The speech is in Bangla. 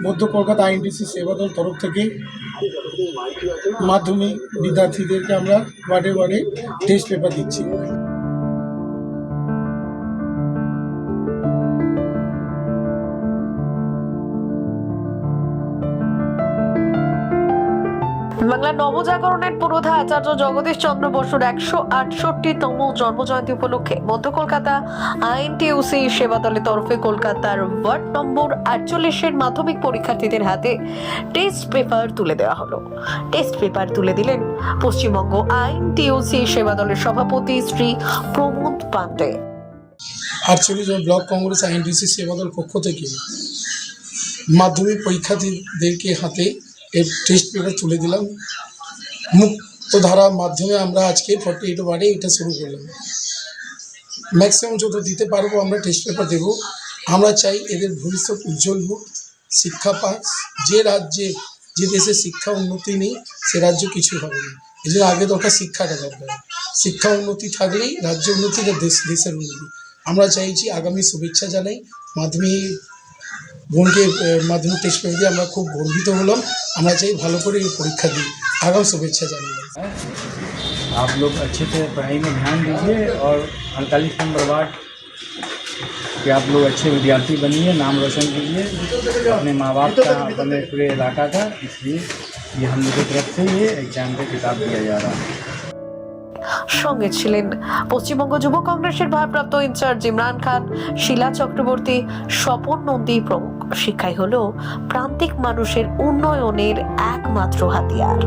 মধ্য কলকাতা আইএনটিসি সেবাদল তরফ থেকে মাধ্যমিক বিদ্যার্থীদেরকে আমরা ওয়ার্ডে ওয়ার্ডে টেস্ট পেপার দিচ্ছি। বাংলা নবজাগরণের পুরোধা আচার্য জগদীশ চন্দ্র বসুর 168তম জন্মজয়ন্তী উপলক্ষে মধ্য কলকাতা আইএনটিইউসি সেবা দলের তরফে কলকাতার ওয়ার্ড নম্বর 48-এর মাধ্যমিক পরীক্ষার্থীদের হাতে টেস্ট পেপার তুলে দেওয়া হলো। টেস্ট পেপার তুলে দিলেন পশ্চিমবঙ্গ আইএনটিইউসি সেবা দলের সভাপতি শ্রী প্রমোদ পান্ডে। 48 ব্লক কংগ্রেস আইএনটিসি সেবাদল পক্ষ থেকে মাধ্যমিক পরীক্ষার্থীদেরকে হাতে এর টেস্ট পেপার তুলে দিলাম। মুক্তধারা মাধ্যমে আমরা আজকে 48 ওয়ার্ডে এটা শুরু করলাম। ম্যাক্সিমাম যত দিতে পারবো আমরা টেস্ট পেপার দেবো। আমরা চাই এদের ভবিষ্যৎ উজ্জ্বল হোক, শিক্ষা পাক। যে রাজ্যে যে দেশে শিক্ষা উন্নতি নেই সে রাজ্য কিছু হবে না। এই জন্য আগে দরকার শিক্ষাটা দরকার। শিক্ষা উন্নতি থাকলেই রাজ্য উন্নতি আর দেশের উন্নতি। আমরা চাইছি আগামী শুভেচ্ছা জানাই মাধ্যমিক বোনকে মাধ্যমিক টেস্ট পেপার দিয়ে আমরা খুব গর্বিত হলাম। আমরা চাই ভালো করে পরীক্ষা দিই। আগাম শুভেচ্ছা জানাই। आप लोग अच्छे से पढ़ाई में ध्यान दीजिए और 48 नंबर वार्ड कि आप लोग अच्छे विद्यार्थी बनिए, नाम रोशन कीजिए अपने माँ बाप का, अपने पूरे इलाका का। इसलिए ये हम लोग की तरफ से ये एग्जाम का किताब दिया जा रहा है। সঙ্গে ছিলেন পশ্চিমবঙ্গ যুব কংগ্রেসের ভারপ্রাপ্ত ইনচার্জ ইমরান খান, শিলা চক্রবর্তী, স্বপন নন্দী প্রমুখ। শিক্ষাই হলো প্রান্তিক মানুষের উন্নয়নের একমাত্র হাতিয়ার।